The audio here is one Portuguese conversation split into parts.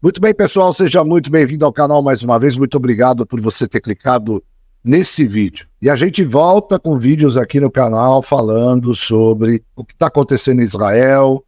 Muito bem, pessoal, seja muito bem-vindo ao canal mais uma vez. Muito obrigado por você ter clicado nesse vídeo. E a gente volta com vídeos aqui no canal falando sobre o que está acontecendo em Israel,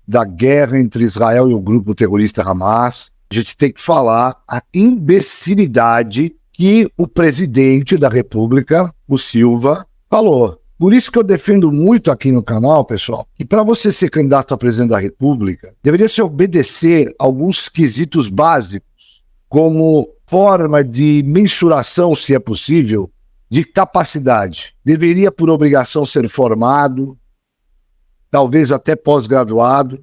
da guerra entre Israel e o grupo terrorista Hamas. A gente tem que falar a imbecilidade que o presidente da República, o Silva, falou. Por isso que eu defendo muito aqui no canal, pessoal, que para você ser candidato a presidente da República, deveria se obedecer alguns quesitos básicos, como forma de mensuração, se é possível, de capacidade. Deveria, por obrigação, ser formado, talvez até pós-graduado,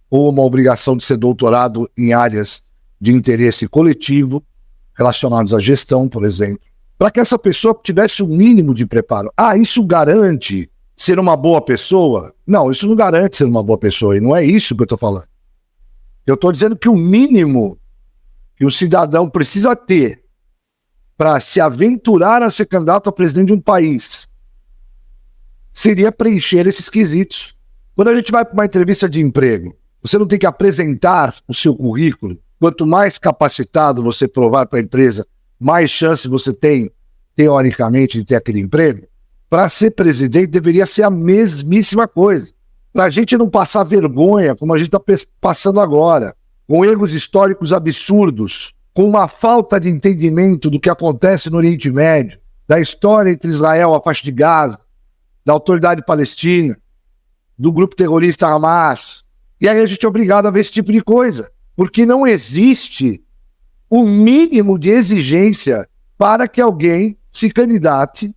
ou uma obrigação de ser doutorado em áreas de interesse coletivo, relacionados à gestão, por exemplo, para que essa pessoa tivesse o mínimo de preparo. Ah, isso garante ser uma boa pessoa? Não, isso não garante ser uma boa pessoa, e não é isso que eu estou falando. Eu estou dizendo que o mínimo que o cidadão precisa ter para se aventurar a ser candidato a presidente de um país seria preencher esses quesitos. Quando a gente vai para uma entrevista de emprego, você não tem que apresentar o seu currículo. Quanto mais capacitado você provar para a empresa, mais chance você tem, teoricamente, de ter aquele emprego. Para ser presidente, deveria ser a mesmíssima coisa. Para a gente não passar vergonha, como a gente está passando agora, com erros históricos absurdos, com uma falta de entendimento do que acontece no Oriente Médio, da história entre Israel, a faixa de Gaza, da autoridade palestina, do grupo terrorista Hamas. E aí a gente é obrigado a ver esse tipo de coisa, porque não existe o mínimo de exigência para que alguém se candidate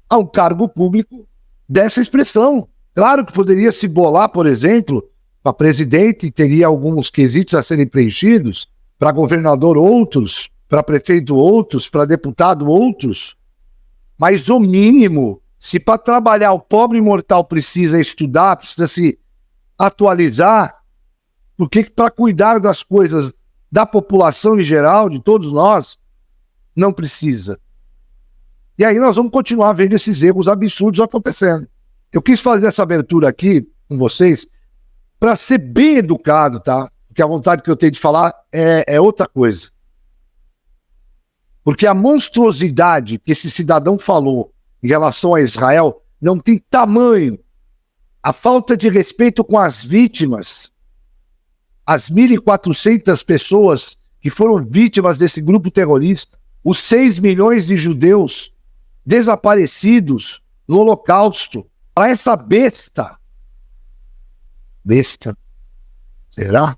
a um cargo público dessa expressão. Claro que poderia se bolar, por exemplo, para presidente teria alguns quesitos a serem preenchidos, para governador outros, para prefeito outros, para deputado outros, mas o mínimo, se para trabalhar o pobre mortal precisa estudar, precisa se atualizar, porque para cuidar das coisas da população em geral, de todos nós, não precisa. E aí nós vamos continuar vendo esses erros absurdos acontecendo. Eu quis fazer essa abertura aqui com vocês para ser bem educado, tá? Porque a vontade que eu tenho de falar é outra coisa. Porque a monstruosidade que esse cidadão falou em relação a Israel não tem tamanho. A falta de respeito com as vítimas, as 1.400 pessoas que foram vítimas desse grupo terrorista, os 6 milhões de judeus desaparecidos no Holocausto, para essa besta, será?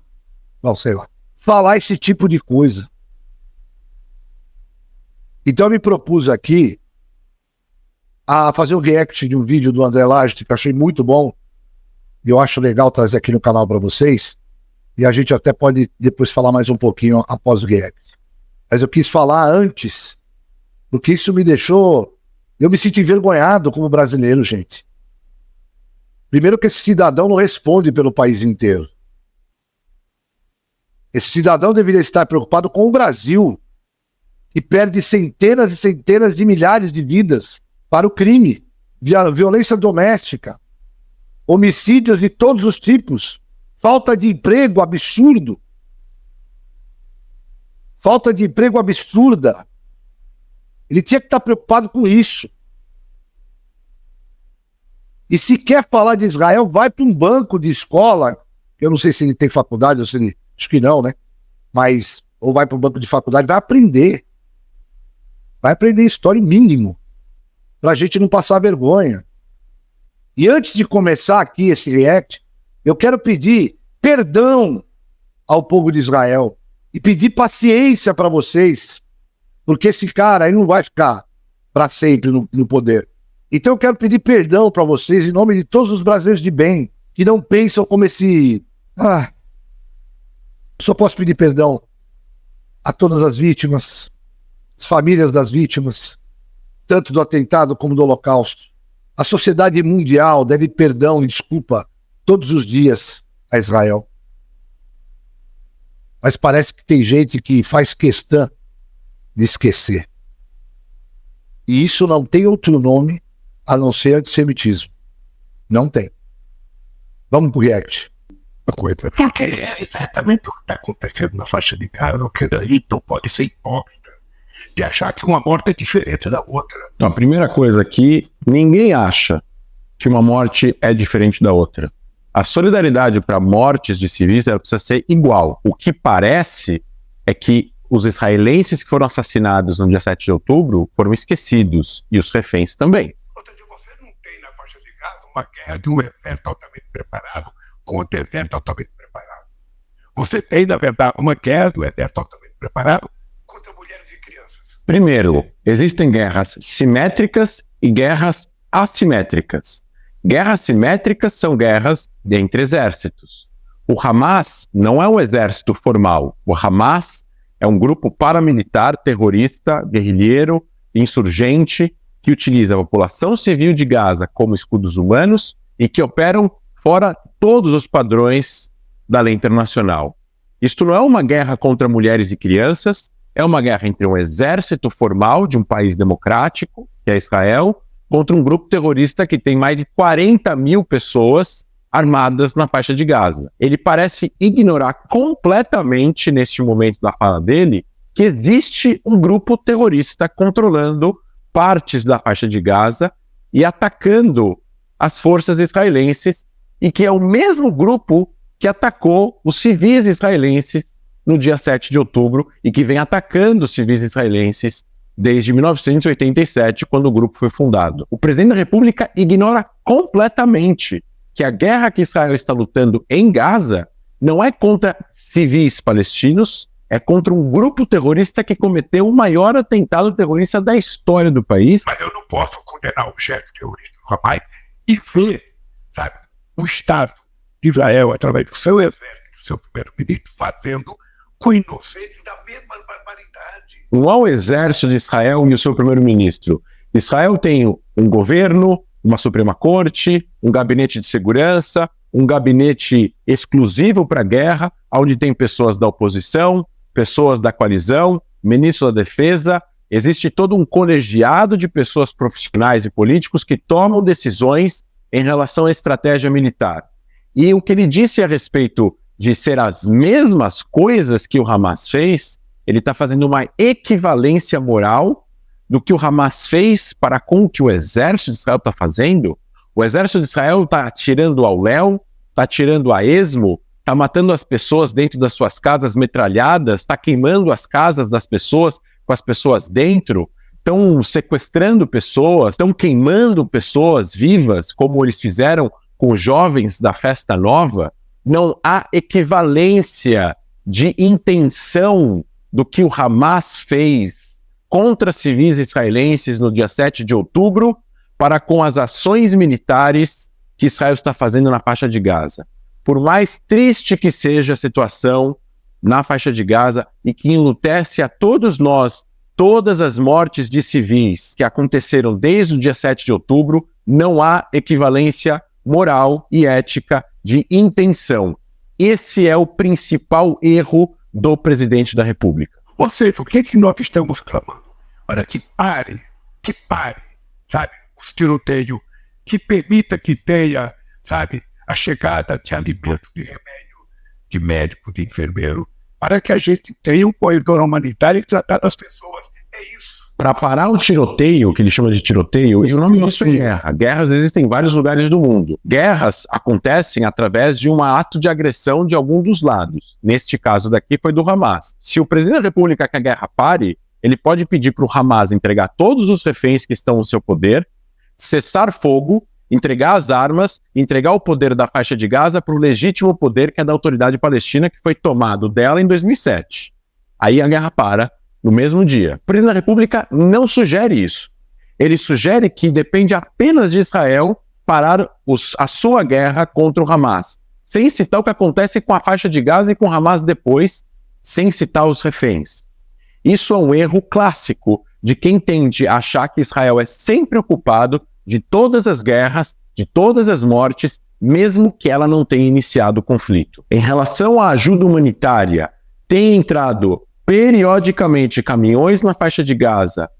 Não, sei lá, falar esse tipo de coisa. Então eu me propus aqui a fazer um react de um vídeo do André Laje, que eu achei muito bom, e eu acho legal trazer aqui no canal para vocês, e a gente até pode depois falar mais um pouquinho após o react. Mas eu quis falar antes, porque isso me deixou... Eu me senti envergonhado como brasileiro, gente. Primeiro que esse cidadão não responde pelo país inteiro. Esse cidadão deveria estar preocupado com o Brasil, que perde centenas e centenas de milhares de vidas para o crime, violência doméstica, homicídios de todos os tipos, falta de emprego absurdo, falta de emprego absurda. Ele tinha que estar preocupado com isso. E se quer falar de Israel, vai para um banco de escola, eu não sei se ele tem faculdade, ou se ele, acho que não, né? Mas, ou vai para um banco de faculdade, vai aprender. Vai aprender história mínimo, para a gente não passar vergonha. E antes de começar aqui esse react, eu quero pedir perdão ao povo de Israel e pedir paciência para vocês, porque esse cara aí não vai ficar para sempre no poder. Então eu quero pedir perdão para vocês em nome de todos os brasileiros de bem, que não pensam como esse... só posso pedir perdão a todas as vítimas, as famílias das vítimas, tanto do atentado como do Holocausto. A sociedade mundial deve perdão e desculpa todos os dias a Israel. Mas parece que tem gente que faz questão de esquecer. E isso não tem outro nome a não ser antissemitismo. Não tem. Vamos pro react. uma coisa. Porque é exatamente o que está acontecendo na faixa de Gaza, o que daí não pode ser hipócrita de achar que uma morte é diferente da outra. Então, a primeira coisa aqui, ninguém acha que uma morte é diferente da outra. A solidariedade para mortes de civis ela precisa ser igual. O que parece é que os israelenses que foram assassinados no dia 7 de outubro foram esquecidos, e os reféns também. Ou seja, você não tem na faixa de Gaza uma guerra de um exército altamente preparado contra o exército altamente preparado. Você tem, na verdade, uma guerra do exército altamente preparado contra mulheres e crianças. Primeiro, existem guerras simétricas e guerras assimétricas. Guerras simétricas são guerras entre exércitos. O Hamas não é um exército formal. O Hamas é um grupo paramilitar, terrorista, guerrilheiro, insurgente, que utiliza a população civil de Gaza como escudos humanos e que operam fora todos os padrões da lei internacional. Isto não é uma guerra contra mulheres e crianças, é uma guerra entre um exército formal de um país democrático, que é Israel, contra um grupo terrorista que tem mais de 40 mil pessoas armadas na faixa de Gaza. Ele parece ignorar completamente, neste momento da fala dele, que existe um grupo terrorista controlando partes da faixa de Gaza e atacando as forças israelenses, e que é o mesmo grupo que atacou os civis israelenses no dia 7 de outubro e que vem atacando os civis israelenses desde 1987, quando o grupo foi fundado. O presidente da República ignora completamente que a guerra que Israel está lutando em Gaza não é contra civis palestinos, é contra um grupo terrorista que cometeu o maior atentado terrorista da história do país. Mas eu não posso condenar o chefe terrorista do Hamas e ver, sabe, o Estado de Israel, através do seu exército, do seu primeiro-ministro, fazendo com inocentes da mesma barbaridade. Não é o exército de Israel e o seu primeiro-ministro. Israel tem um governo, uma Suprema Corte, um gabinete de segurança, um gabinete exclusivo para a guerra, onde tem pessoas da oposição, pessoas da coalizão, ministro da Defesa. Existe todo um colegiado de pessoas profissionais e políticos que tomam decisões em relação à estratégia militar. E o que ele disse a respeito de ser as mesmas coisas que o Hamas fez, ele está fazendo uma equivalência moral do que o Hamas fez para com o que o exército de Israel está fazendo. O exército de Israel está atirando ao léu, está atirando a esmo, está matando as pessoas dentro das suas casas metralhadas, está queimando as casas das pessoas com as pessoas dentro, estão sequestrando pessoas, estão queimando pessoas vivas, como eles fizeram com os jovens da Festa Nova. Não há equivalência de intenção do que o Hamas fez contra civis israelenses no dia 7 de outubro para com as ações militares que Israel está fazendo na faixa de Gaza. Por mais triste que seja a situação na faixa de Gaza e que enlutece a todos nós, todas as mortes de civis que aconteceram desde o dia 7 de outubro, não há equivalência moral e ética de intenção. Esse é o principal erro do presidente da República. Ou seja, o que é que nós estamos clamando? Olha, que pare, sabe, os tiroteios, que permita que tenha, sabe, a chegada de alimento, de remédio, de médico, de enfermeiro, para que a gente tenha um corredor humanitário e tratar as pessoas. É isso. Para parar o tiroteio, que ele chama de tiroteio, e o nome disso é guerra. Guerras existem em vários lugares do mundo. Guerras acontecem através de um ato de agressão de algum dos lados. Neste caso daqui foi do Hamas. Se o presidente da República quer que a guerra pare, ele pode pedir para o Hamas entregar todos os reféns que estão no seu poder, cessar fogo, entregar as armas, entregar o poder da faixa de Gaza para o legítimo poder que é da autoridade palestina, que foi tomado dela em 2007. Aí a guerra para no mesmo dia. O presidente da República não sugere isso. Ele sugere que depende apenas de Israel parar a sua guerra contra o Hamas, sem citar o que acontece com a faixa de Gaza e com o Hamas depois, sem citar os reféns. Isso é um erro clássico de quem tende a achar que Israel é sempre ocupado de todas as guerras, de todas as mortes, mesmo que ela não tenha iniciado o conflito. Em relação à ajuda humanitária, tem entrado periodicamente caminhões na faixa de Gaza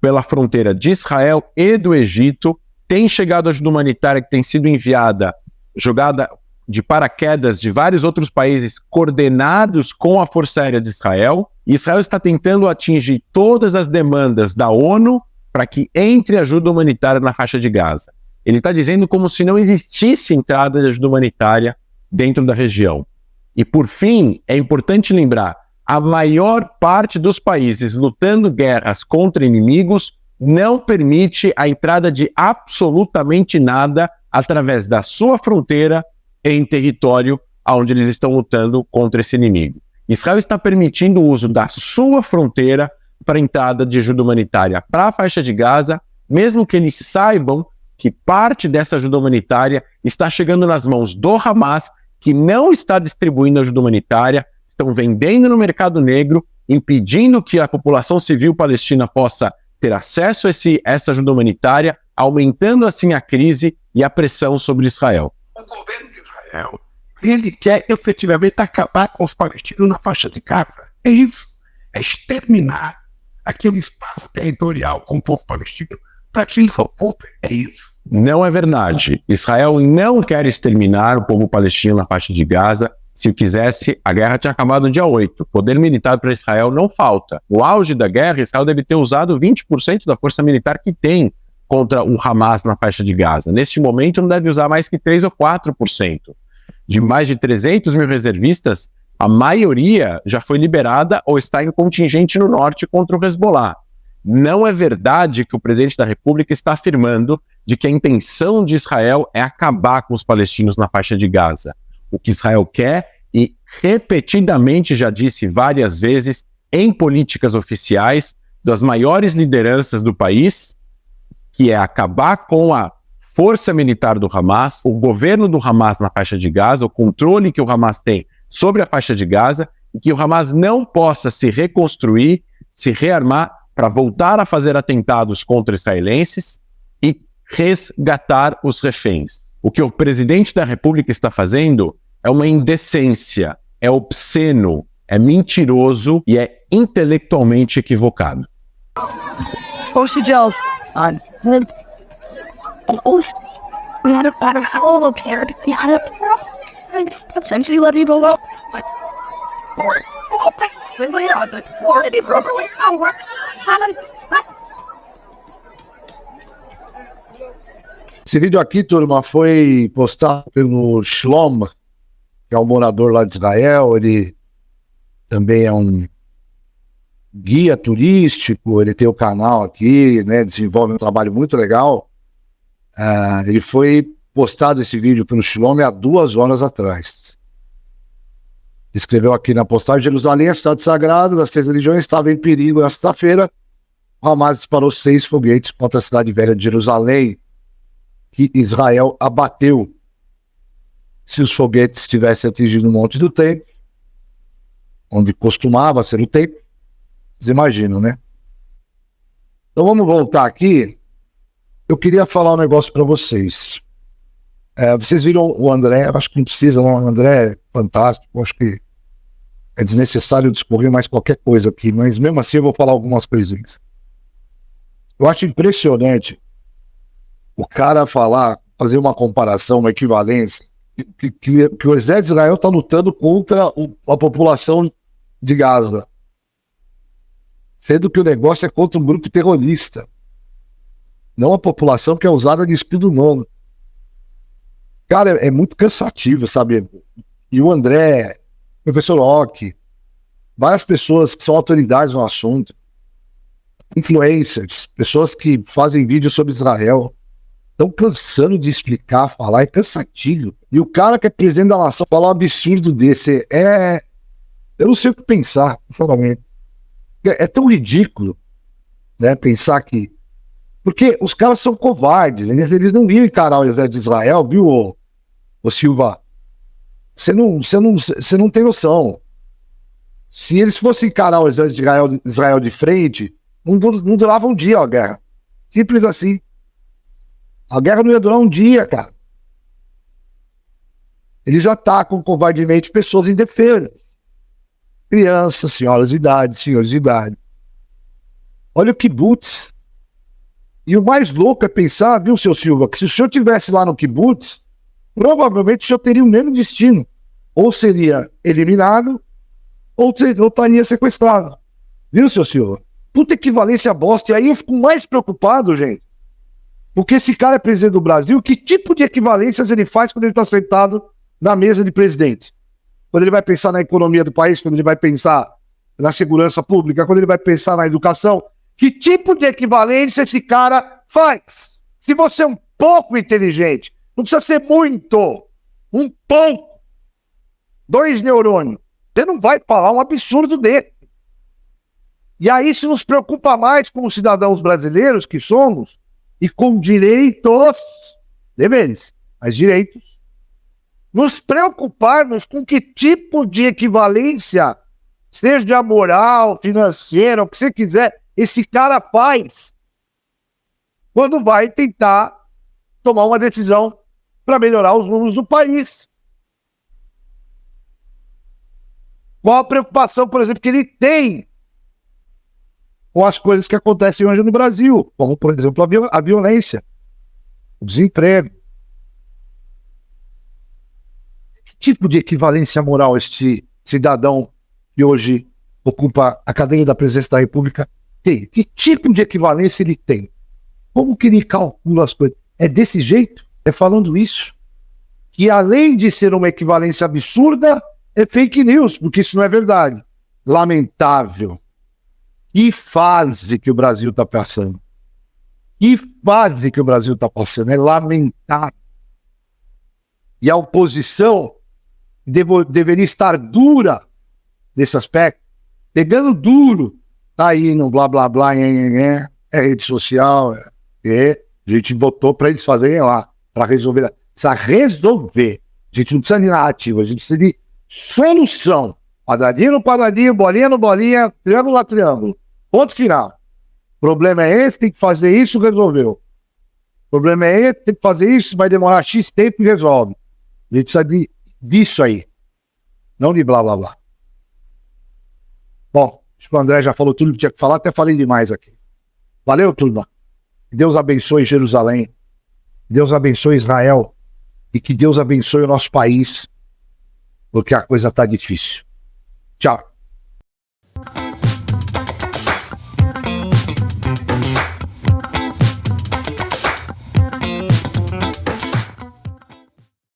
pela fronteira de Israel e do Egito, tem chegado ajuda humanitária que tem sido enviada, jogada de paraquedas de vários outros países coordenados com a Força Aérea de Israel. E Israel está tentando atingir todas as demandas da ONU para que entre ajuda humanitária na faixa de Gaza. Ele está dizendo como se não existisse entrada de ajuda humanitária dentro da região. E, por fim, é importante lembrar, a maior parte dos países lutando guerras contra inimigos não permite a entrada de absolutamente nada através da sua fronteira em território onde eles estão lutando contra esse inimigo. Israel está permitindo o uso da sua fronteira para a entrada de ajuda humanitária para a faixa de Gaza, mesmo que eles saibam que parte dessa ajuda humanitária está chegando nas mãos do Hamas, que não está distribuindo ajuda humanitária, estão vendendo no mercado negro, impedindo que a população civil palestina possa ter acesso a essa ajuda humanitária, aumentando assim a crise e a pressão sobre Israel. O governo de Israel, ele quer efetivamente acabar com os palestinos na faixa de Gaza. É isso. É exterminar aquele espaço territorial com o povo palestino para que eles ocupem. É isso. Não é verdade. Israel não quer exterminar o povo palestino na faixa de Gaza. Se o quisesse, a guerra tinha acabado no dia 8. Poder militar para Israel não falta. No auge da guerra, Israel deve ter usado 20% da força militar que tem contra o Hamas na faixa de Gaza. Neste momento, não deve usar mais que 3 ou 4%. De mais de 300 mil reservistas, a maioria já foi liberada ou está em contingente no norte contra o Hezbollah. Não é verdade que o presidente da República está afirmando de que a intenção de Israel é acabar com os palestinos na faixa de Gaza. O que Israel quer, e repetidamente já disse várias vezes em políticas oficiais das maiores lideranças do país, que é acabar com a força militar do Hamas, o governo do Hamas na faixa de Gaza, o controle que o Hamas tem sobre a faixa de Gaza, e que o Hamas não possa se reconstruir, se rearmar para voltar a fazer atentados contra israelenses e resgatar os reféns. O que o presidente da República está fazendo é uma indecência, é obsceno, é mentiroso e é intelectualmente equivocado. Esse vídeo aqui, turma, foi postado pelo Shlom, que é um morador lá de Israel. Ele também é um guia turístico, ele tem o canal aqui, né, desenvolve um trabalho muito legal. Ele foi postado esse vídeo pelo Shlom há 2 horas atrás. Escreveu aqui na postagem: Jerusalém é cidade sagrada das 3 religiões, estava em perigo na sexta-feira. O Hamas disparou 6 foguetes contra a cidade velha de Jerusalém, que Israel abateu. Se os foguetes tivessem atingido o Monte do Templo, onde costumava ser o templo, vocês imaginam, né? Então vamos voltar aqui. Eu queria falar um negócio para vocês. Vocês viram o André? Acho que não precisa, não. O André é fantástico. Acho que é desnecessário discorrer mais qualquer coisa aqui, mas mesmo assim eu vou falar algumas coisinhas. Eu acho impressionante o cara fazer uma comparação, uma equivalência, que o exército de Israel está lutando contra a população de Gaza, sendo que o negócio é contra um grupo terrorista, não a população que é usada de escudo humano. Cara, é muito cansativo, sabe? E o André, o professor Locke, várias pessoas que são autoridades no assunto, influencers, pessoas que fazem vídeos sobre Israel, estão cansando de explicar, falar, é cansativo. E o cara que é presidente da nação fala um absurdo desse, eu não sei o que pensar, sinceramente. É tão ridículo, né, pensar que... Porque os caras são covardes, eles não iam encarar o exército de Israel, viu, ô Silva? Você não tem noção. Se eles fossem encarar o exército de Israel de frente, não durava um dia a guerra. Simples assim. A guerra não ia durar um dia, cara. Eles atacam covardemente pessoas indefesas. Crianças, senhoras de idade, senhores de idade. Olha o kibbutz. E o mais louco é pensar, viu, seu Silva, que se o senhor estivesse lá no kibbutz, provavelmente já teria o mesmo destino. Ou seria eliminado, ou estaria sequestrado. Viu, seu senhor? Puta equivalência bosta. E aí eu fico mais preocupado, gente. Porque esse cara é presidente do Brasil, que tipo de equivalências ele faz quando ele está sentado na mesa de presidente? Quando ele vai pensar na economia do país, quando ele vai pensar na segurança pública, quando ele vai pensar na educação, que tipo de equivalência esse cara faz? Se você é um pouco inteligente, não precisa ser muito, um pouco, 2 neurônios, você não vai falar um absurdo desse. E aí isso nos preocupa mais como cidadãos brasileiros que somos, e com direitos, deveres, mas direitos, nos preocuparmos com que tipo de equivalência, seja moral, financeira, o que você quiser, esse cara faz quando vai tentar tomar uma decisão para melhorar os rumos do país. Qual a preocupação, por exemplo, que ele tem com as coisas que acontecem hoje no Brasil, como, por exemplo, a violência, o desemprego. Que tipo de equivalência moral este cidadão que hoje ocupa a cadeira da presidência da República tem? Que tipo de equivalência ele tem? Como que ele calcula as coisas? É desse jeito? É falando isso? Que além de ser uma equivalência absurda, é fake news, porque isso não é verdade. Lamentável. Que fase que o Brasil está passando. Que fase que o Brasil está passando. É lamentável. E a oposição deveria estar dura nesse aspecto, pegando duro, tá aí no blá blá blá, é rede social, a gente votou para eles fazerem lá, para resolver. Precisa resolver. A gente não precisa de narrativa, a gente precisa de solução. Quadradinho no quadradinho, bolinha no bolinha, triângulo a triângulo. Ponto final. O problema é esse, tem que fazer isso, resolveu. O problema é esse, tem que fazer isso, vai demorar X tempo e resolve. A gente precisa disso aí. Não de blá blá blá. Bom, acho que o André já falou tudo que tinha que falar, até falei demais aqui. Valeu, turma. Que Deus abençoe Jerusalém. Que Deus abençoe Israel. E que Deus abençoe o nosso país. Porque a coisa está difícil. Tchau.